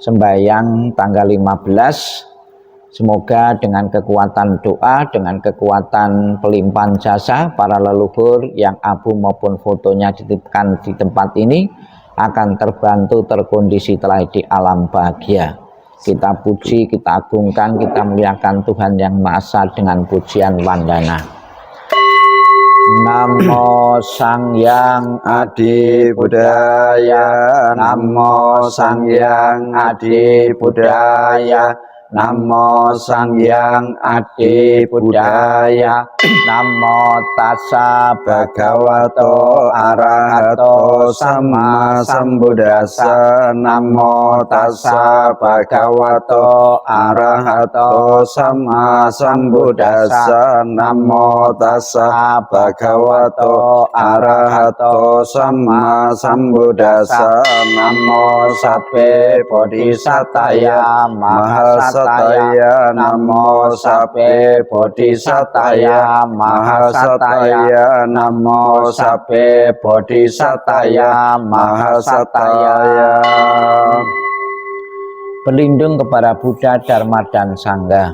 sembahyang tanggal 15. Semoga dengan kekuatan doa, dengan kekuatan pelimpahan jasa para leluhur yang abu maupun fotonya dititipkan di tempat ini akan terbantu terkondisi telah di alam bahagia. Kita puji, kita agungkan, kita muliakan Tuhan Yang Maha Esa dengan pujian wandana. Namo Sang Hyang Adi Budaya, Namo Sang Hyang Adi Budaya, Namo Sang Hyang Adi Budaya, Namo Tassa Bhagavato Arahato Sama Sambuddhassa, Namo Tassa Bhagavato Arahato Sama Sambuddhassa, Namo Tassa Bhagavato Arahato Sama Sambuddhassa, Namo Sabbe Bodhisattaya Mahasataya, Namo Sabbe Bodhisattaya Mahasataya, Namo Sabbe Bodhisattaya Mahasataya. Berlindung kepada Buddha, Dharma, dan Sangha.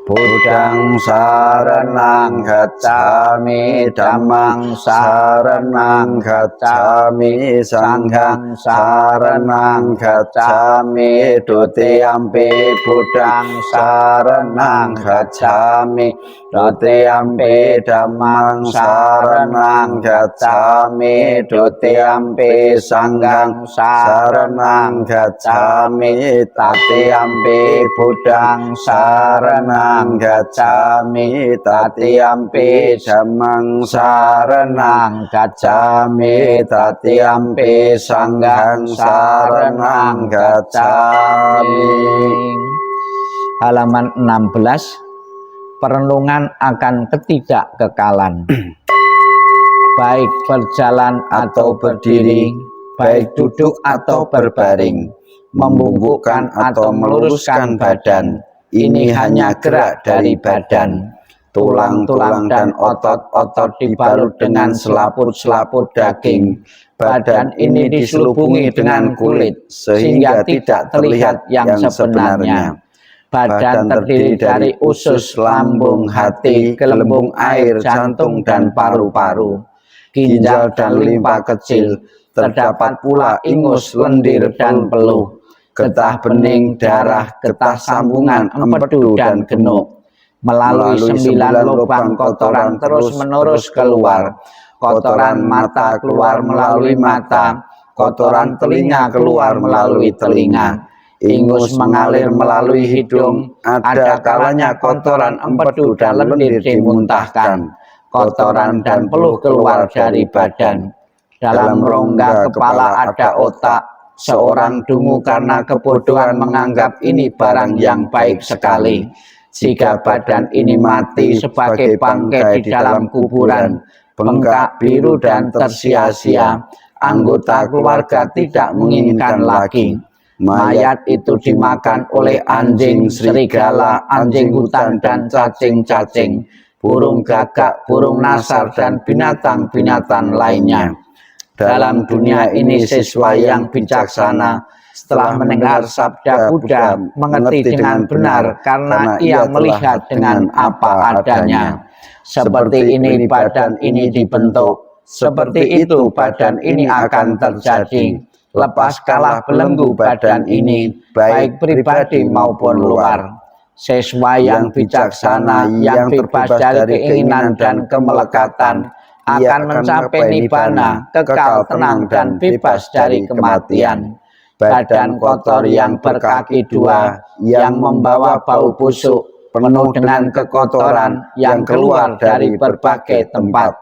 Buddhang saranang gacchami, Dhammang saranang gacchami, Sanghang saranang gacchami, Dutiyampi Buddhang saranang gacchami, Dutiyampi Dhammang saranang gacchami, Dutiyampi Sanghang saranang gacchami, Tatiyampi Buddhang saranang gacchami, Tatiyampi Dhammang saranang gacchami, Tatiyampi Sanghang saranang gacchami. Halaman 16. Perenungan akan ketidakkekalan. Baik berjalan atau berdiri, baik duduk atau berbaring, membungkukkan atau meluruskan badan, ini hanya gerak dari badan. Tulang-tulang dan otot-otot dibalut dengan selaput-selaput daging. Badan ini diselubungi dengan kulit sehingga tidak terlihat yang sebenarnya. Badan terdiri dari usus, lambung, hati, gelembung air, jantung, dan paru-paru, ginjal dan limpa kecil. Terdapat pula ingus, lendir, dan peluh, getah bening, darah, getah sambungan, empedu, dan genuk. Melalui 9 lubang kotoran terus-menerus keluar. Kotoran mata keluar melalui mata, kotoran telinga keluar melalui telinga, ingus mengalir melalui hidung, ada kalanya kotoran empedu dan lendir dimuntahkan, kotoran dan peluh keluar dari badan. Dalam rongga kepala ada otak. Seorang dungu karena kebodohan menganggap ini barang yang baik sekali. Jika badan ini mati sebagai bangkai di dalam kuburan, bengkak, biru, dan tersia-sia, anggota keluarga tidak menginginkan lagi. Mayat itu dimakan oleh anjing, serigala, anjing hutan, dan cacing-cacing, burung gagak, burung nasar, dan binatang-binatang lainnya. Dalam dunia ini siswa yang bijaksana setelah mendengar sabda Buddha mengerti dengan benar karena ia melihat dengan apa adanya. Seperti ini badan ini dibentuk, seperti itu badan ini akan terjadi. Lepas kalah belenggu badan ini, baik pribadi maupun luar. Siswa yang bijaksana, yang bebas dari keinginan dan kemelekatan, akan mencapai nibbana, kekal, tenang, dan bebas dari kematian. Badan kotor yang berkaki 2, yang membawa bau busuk, penuh dengan kekotoran yang keluar dari berbagai tempat.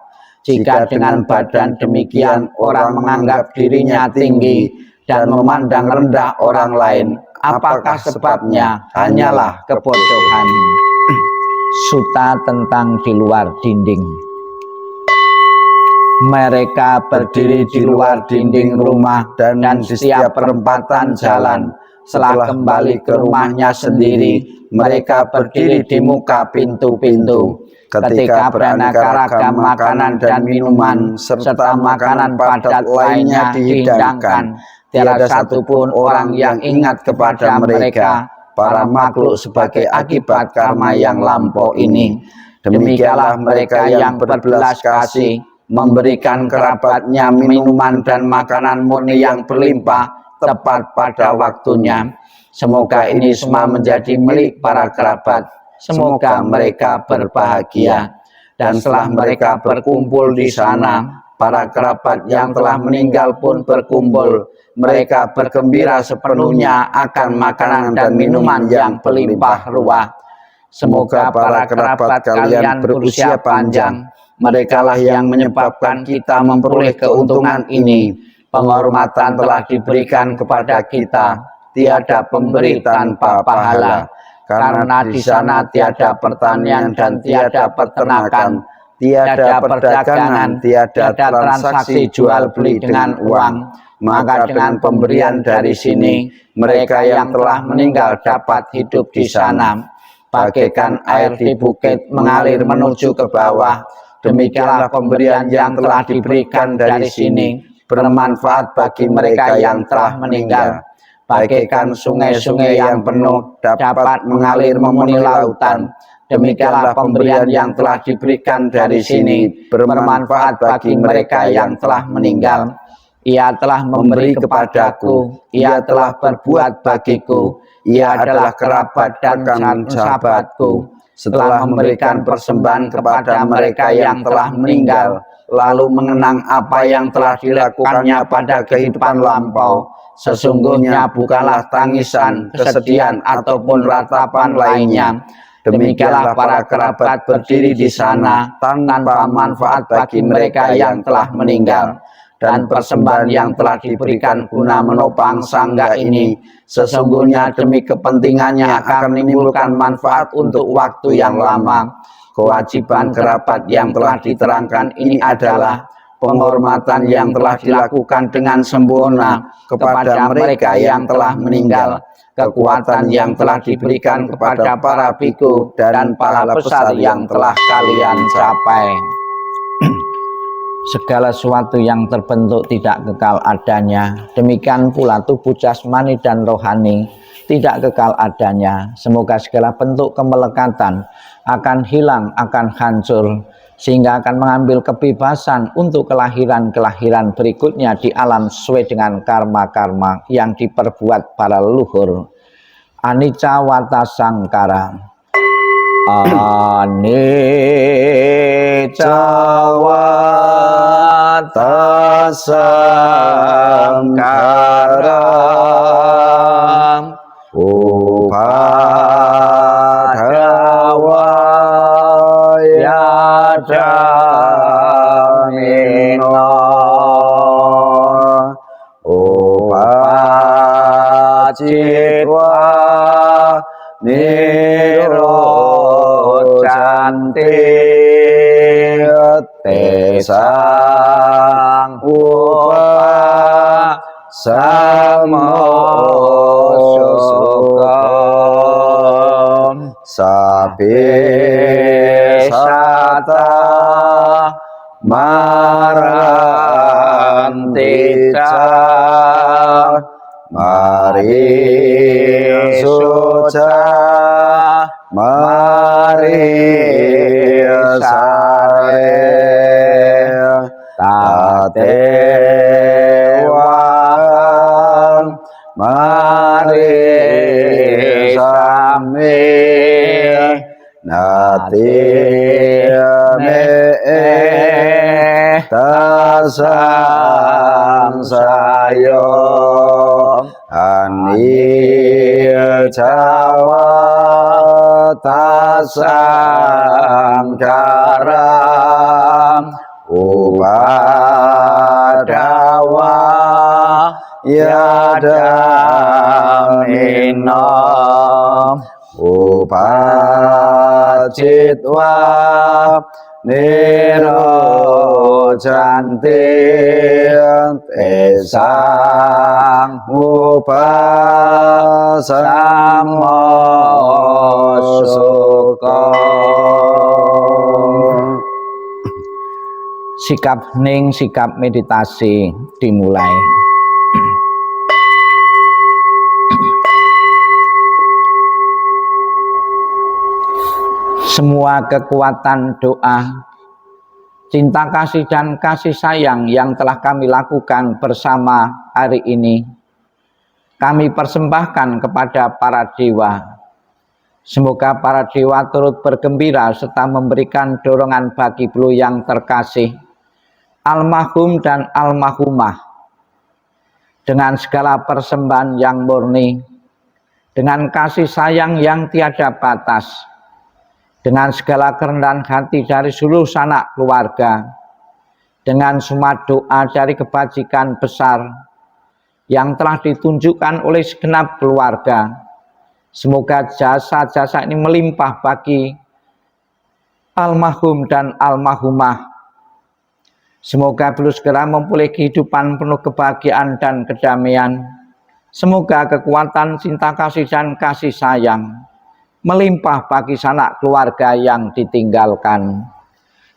Jika dengan badan demikian orang menganggap dirinya tinggi dan memandang rendah orang lain, apakah sebabnya? Hanyalah kebodohan. Sutta tentang di luar dinding. Mereka berdiri di luar dinding rumah dan di setiap perempatan jalan. Setelah kembali ke rumahnya sendiri, mereka berdiri di muka pintu-pintu. Ketika beraneka ragam makanan dan minuman serta makanan padat lainnya dihidangkan, tiada satupun orang yang ingat kepada mereka, para makhluk sebagai akibat karma yang lampau ini. Demikianlah mereka yang berbelas kasih, memberikan kerabatnya minuman dan makanan murni yang berlimpah tepat pada waktunya. Semoga ini semua menjadi milik para kerabat. Semoga mereka berbahagia. Dan setelah mereka berkumpul di sana, para kerabat yang telah meninggal pun berkumpul. Mereka bergembira sepenuhnya akan makanan dan minuman yang berlimpah ruah. Semoga para kerabat kalian berusia panjang. Merekalah yang menyebabkan kita memperoleh keuntungan ini. Penghormatan telah diberikan kepada kita, tiada pemberi tanpa pahala. Karena di sana tiada pertanian dan tiada peternakan, tiada perdagangan, tiada transaksi jual beli dengan uang. Maka dengan pemberian dari sini, mereka yang telah meninggal dapat hidup di sana. Bagaikan air di bukit mengalir menuju ke bawah, demikianlah pemberian yang telah diberikan dari sini bermanfaat bagi mereka yang telah meninggal. Bagaikan sungai-sungai yang penuh dapat mengalir memenuhi lautan, demikianlah pemberian yang telah diberikan dari sini bermanfaat bagi mereka yang telah meninggal. Ia telah memberi kepadaku, ia telah berbuat bagiku, ia adalah kerabat dan sahabatku. Setelah memberikan persembahan kepada mereka yang telah meninggal, lalu mengenang apa yang telah dilakukannya pada kehidupan lampau, sesungguhnya bukanlah tangisan, kesedihan, ataupun ratapan lainnya. Demikianlah para kerabat berdiri di sana tanpa manfaat bagi mereka yang telah meninggal. Dan persembahan yang telah diberikan guna menopang sangga ini, sesungguhnya demi kepentingannya akan menimbulkan manfaat untuk waktu yang lama. Kewajiban kerabat yang telah diterangkan ini adalah penghormatan yang telah dilakukan dengan sempurna kepada mereka yang telah meninggal, kekuatan yang telah diberikan kepada para biku dan pahala besar yang telah kalian capai. Segala sesuatu yang terbentuk tidak kekal adanya, demikian pula tubuh jasmani dan rohani tidak kekal adanya. Semoga segala bentuk kemelekatan akan hilang, akan hancur, sehingga akan mengambil kebebasan untuk kelahiran-kelahiran berikutnya di alam sesuai dengan karma-karma yang diperbuat para leluhur. Anicca wata sangkara. Anicca wata sangkara upadhawa yadamina upacitwa nirojanti tesang upasamosukam sabesata marantica mari suca mari sare tatewan mari sami nati me tasang sayo anicca wata sangkara upadhawa yadamina upacitwa nirojanti tesang upasamosukam. Sikap hening, sikap meditasi dimulai. semua kekuatan doa, cinta kasih dan kasih sayang yang telah kami lakukan bersama hari ini, kami persembahkan kepada para dewa. Semoga para dewa turut bergembira serta memberikan dorongan bagi beliau yang terkasih, almarhum dan almarhumah, dengan segala persembahan yang murni, dengan kasih sayang yang tiada batas, dengan segala kerendahan hati dari seluruh sanak keluarga, dengan semua doa dari kebajikan besar yang telah ditunjukkan oleh segenap keluarga. Semoga jasa-jasa ini melimpah bagi almarhum dan almarhumah. Semoga beliau segera memulai kehidupan penuh kebahagiaan dan kedamaian. Semoga kekuatan cinta kasih dan kasih sayang melimpah bagi sanak keluarga yang ditinggalkan.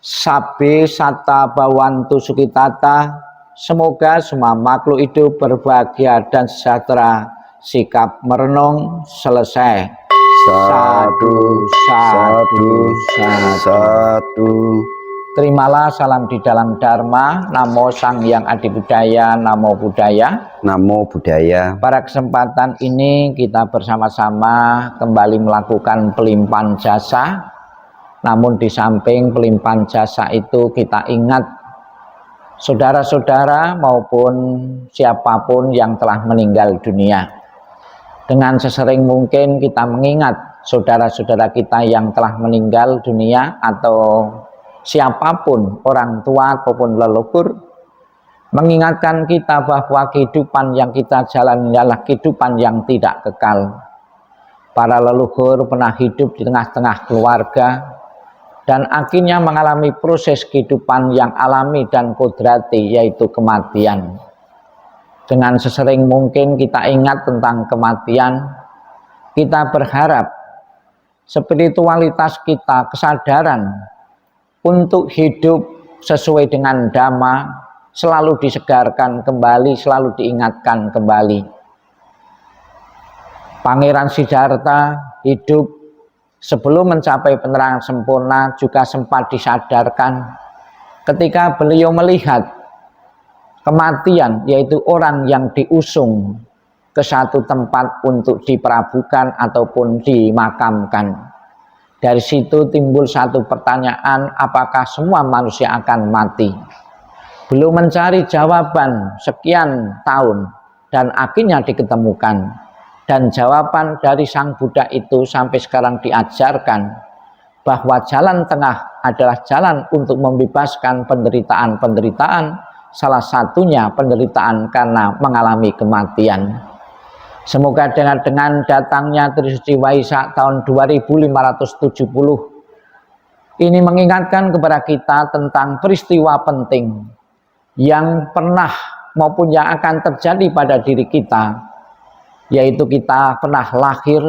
Sabe sata bawantu sukitata, semoga semua makhluk hidup berbahagia dan sejahtera. Sikap merenung selesai. Sadu, sadu, sadu. Terimalah salam di dalam Dharma. Namo Sang Hyang Adibudaya, Namo Buddhaya. Namo Buddhaya. Pada kesempatan ini kita bersama-sama kembali melakukan pelimpahan jasa. Namun di samping pelimpahan jasa itu kita ingat saudara-saudara maupun siapapun yang telah meninggal dunia. Dengan sesering mungkin kita mengingat saudara-saudara kita yang telah meninggal dunia atau siapapun, orang tua ataupun leluhur, mengingatkan kita bahwa kehidupan yang kita jalani adalah kehidupan yang tidak kekal. Para leluhur pernah hidup di tengah-tengah keluarga dan akhirnya mengalami proses kehidupan yang alami dan kodrati, yaitu kematian. Dengan sesering mungkin kita ingat tentang kematian, kita berharap spiritualitas kita, kesadaran untuk hidup sesuai dengan Dhamma selalu disegarkan kembali, selalu diingatkan kembali. Pangeran Siddhartha hidup sebelum mencapai penerangan sempurna juga sempat disadarkan ketika beliau melihat kematian, yaitu orang yang diusung ke satu tempat untuk diperabukan ataupun dimakamkan. Dari situ timbul satu pertanyaan, apakah semua manusia akan mati? Belum mencari jawaban sekian tahun dan akhirnya diketemukan. Dan jawaban dari Sang Buddha itu sampai sekarang diajarkan bahwa jalan tengah adalah jalan untuk membebaskan penderitaan-penderitaan, salah satunya penderitaan karena mengalami kematian. Semoga dengan datangnya Trisuci Waisak tahun 2570 ini mengingatkan kepada kita tentang peristiwa penting yang pernah maupun yang akan terjadi pada diri kita, yaitu kita pernah lahir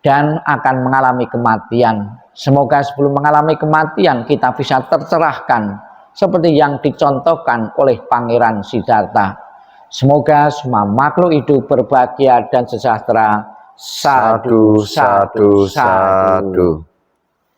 dan akan mengalami kematian. Semoga sebelum mengalami kematian kita bisa tercerahkan seperti yang dicontohkan oleh Pangeran Siddhartha. Semoga semua makhluk hidup berbahagia dan sejahtera. Sadu, sadu, sadu.